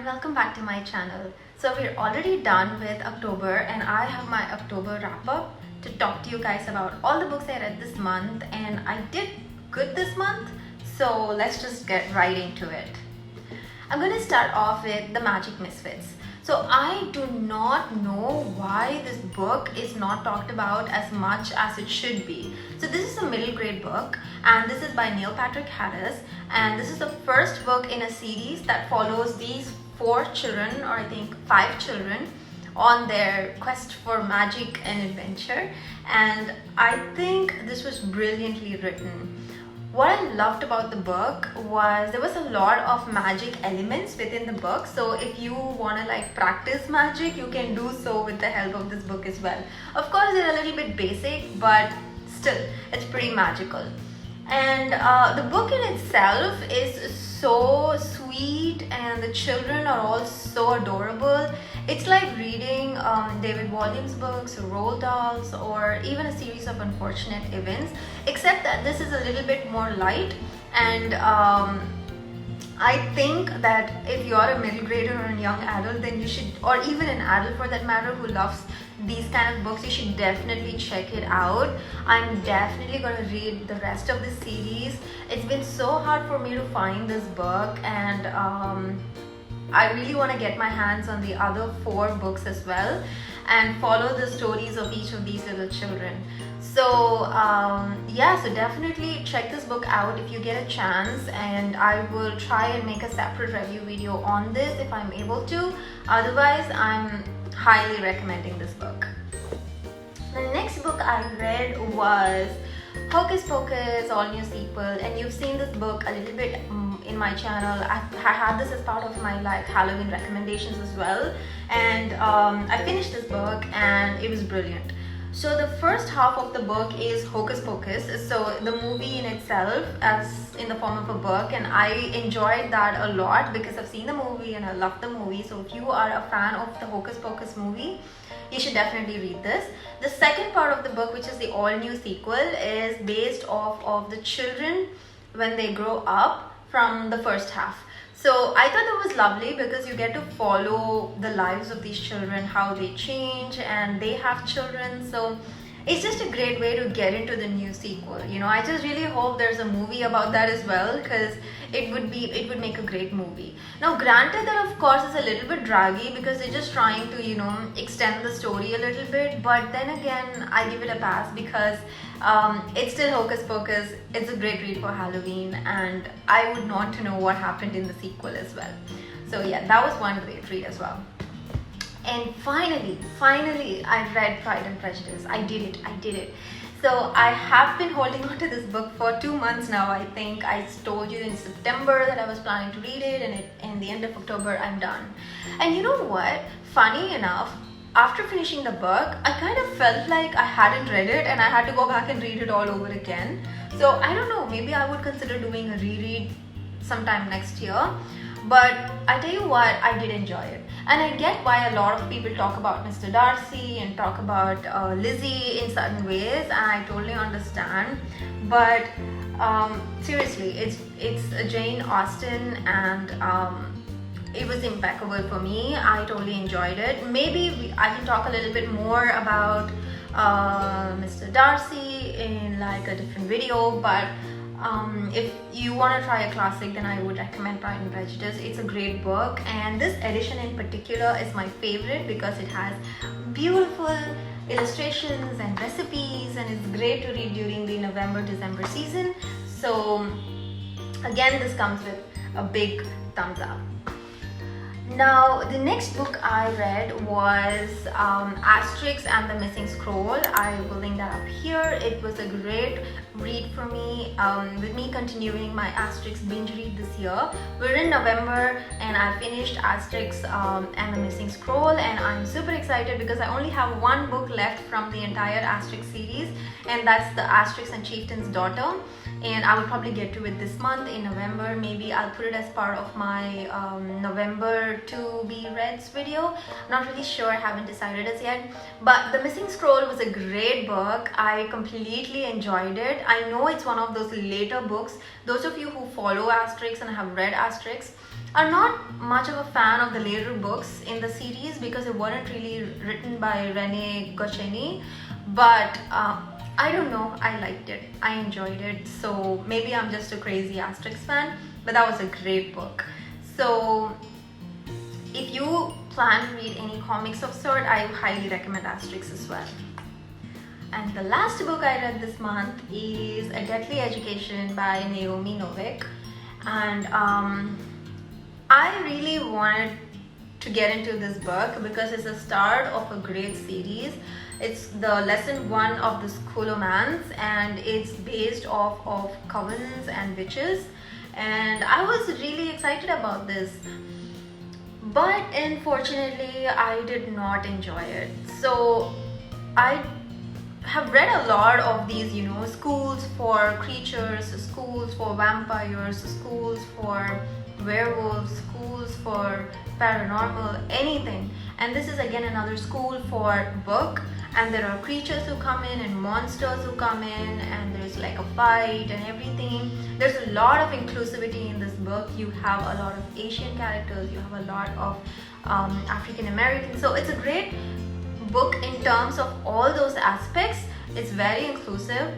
and welcome back to my channel. So we're already done with October and I have my October wrap up to talk to you guys about all the books I read this month, and I did good this month, so let's just get right into it. I'm going to start off with the Magic Misfits. So I do not know why this book is not talked about as much as it should be. So this is a middle grade book and this is by Neil Patrick Harris, and this is the first book in a series that follows these 4 children, or I think 5 children, on their quest for magic and adventure, and I think this was brilliantly written. What I loved about the book was there was a lot of magic elements within the book, so if you want to like practice magic, you can do so with the help of this book as well. Of course they're a little bit basic, but still it's pretty magical. And the book in itself is so sweet and the children are all so adorable. It's like reading David Walliams' books, Roald Dahl's, or even a series of unfortunate events, except that this is a little bit more light. And I think that if you're a middle grader or a young adult, then you should, or even an adult for that matter, who loves these kind of books, you should definitely check it out. I'm definitely going to read the rest of the series. It's been so hard for me to find this book, and I really want to get my hands on the other 4 books as well and follow the stories of each of these little children. So yeah, so definitely check this book out if you get a chance, and I will try and make a separate review video on this if I'm able to. Otherwise, I'm highly recommending this book. The next book I read was Hocus Pocus, all new sequel, and you've seen this book a little bit in my channel. I had this as part of my like Halloween recommendations as well, and I finished this book and it was brilliant. So the first half of the book is Hocus Pocus, so the movie in itself as in the form of a book, and I enjoyed that a lot because I've seen the movie and I love the movie. So if you are a fan of the Hocus Pocus movie, you should definitely read this. The second part of the book, which is the all new sequel, is based off of the children when they grow up from the first half. So I thought that was lovely because you get to follow the lives of these children, how they change, and they have children. So it's just a great way to get into the new sequel. You know, I just really hope there's a movie about that as well, because it would make a great movie. Now granted that of course it's a little bit draggy because they're just trying to, you know, extend the story a little bit, but then again I give it a pass because it's still Hocus Pocus. It's a great read for Halloween, and I would want to know what happened in the sequel as well. So yeah, that was one great read as well. And finally, I read Pride and Prejudice. I did it. So I have been holding on to this book for 2 months now. I think I told you in September that I was planning to read it, and in the end of October I'm done. And you know what? Funny enough, after finishing the book, I kind of felt like I hadn't read it and I had to go back and read it all over again. So I don't know, maybe I would consider doing a reread sometime next year. But I tell you what, I did enjoy it. And I get why a lot of people talk about Mr. Darcy and talk about Lizzie in certain ways, and I totally understand. But seriously, it's Jane Austen, and it was impeccable for me. I totally enjoyed it. Maybe I can talk a little bit more about Mr. Darcy in like a different video, but if you want to try a classic, then I would recommend Pride and Prejudice. It's a great book, and this edition in particular is my favorite because it has beautiful illustrations and recipes, and it's great to read during the November-December season. So again, this comes with a big thumbs up. Now, the next book I read was Asterix and the Missing Scroll. I will link that up here. It was a great read for me, with me continuing my Asterix binge read this year. We're in November and I finished Asterix and the Missing Scroll, and I'm super excited because I only have 1 book left from the entire Asterix series, and that's the Asterix and Chieftain's Daughter. And I will probably get to it this month in November. Maybe I'll put it as part of my November to be reads video. Not really sure, I haven't decided as yet. But The Missing Scroll was a great book. I completely enjoyed it. I know it's one of those later books. Those of you who follow Asterix and have read Asterix are not much of a fan of the later books in the series because it weren't really written by René Goscinny. But I don't know, I liked it, I enjoyed it. So maybe I'm just a crazy Asterix fan, but that was a great book. So if you plan to read any comics of sort, I highly recommend Asterix as well. And the last book I read this month is A Deadly Education by Naomi Novik. And I really wanted to get into this book because it's the start of a great series. It's the lesson 1 of the Scholomance, and it's based off of covens and witches. And I was really excited about this. But unfortunately, I did not enjoy it. So I have read a lot of these, schools for creatures, schools for vampires, schools for werewolves, schools for paranormal, anything. And this is again another school for book, and there are creatures who come in and monsters who come in, and there's like a fight and everything. There's a lot of inclusivity in this book. You have a lot of Asian characters, you have a lot of African Americans. So it's a great book in terms of all those aspects. It's very inclusive,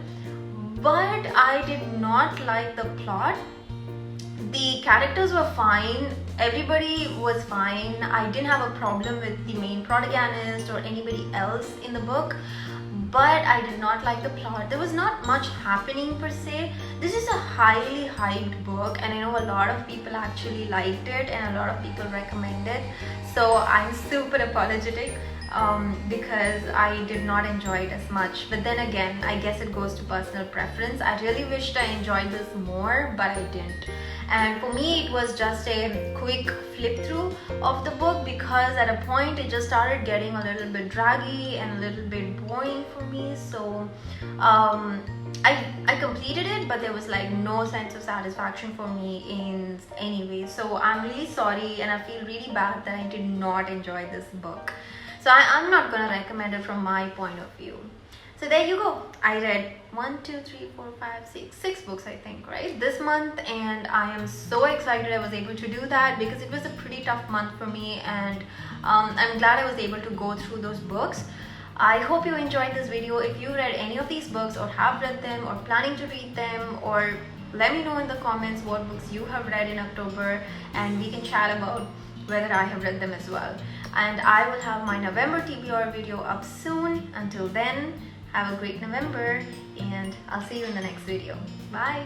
but I did not like the plot. The characters were fine, everybody was fine. I didn't have a problem with the main protagonist or anybody else in the book, but I did not like the plot. There was not much happening per se. This is a highly hyped book, and I know a lot of people actually liked it and a lot of people recommend it. So I'm super apologetic because I did not enjoy it as much. But then again, I guess it goes to personal preference. I really wished I enjoyed this more, but I didn't. And for me, it was just a quick flip through of the book because at a point it just started getting a little bit draggy and a little bit boring for me. So I completed it, but there was like no sense of satisfaction for me in any way. So I'm really sorry, and I feel really bad that I did not enjoy this book. So I'm not gonna recommend it from my point of view. So there you go. I read 6 books, I think, right, this month, and I am so excited I was able to do that because it was a pretty tough month for me, and I'm glad I was able to go through those books. I hope you enjoyed this video. If you read any of these books or have read them or planning to read them, or let me know in the comments what books you have read in October, and we can chat about whether I have read them as well. And I will have my November TBR video up soon. Until then, have a great November, and I'll see you in the next video. Bye!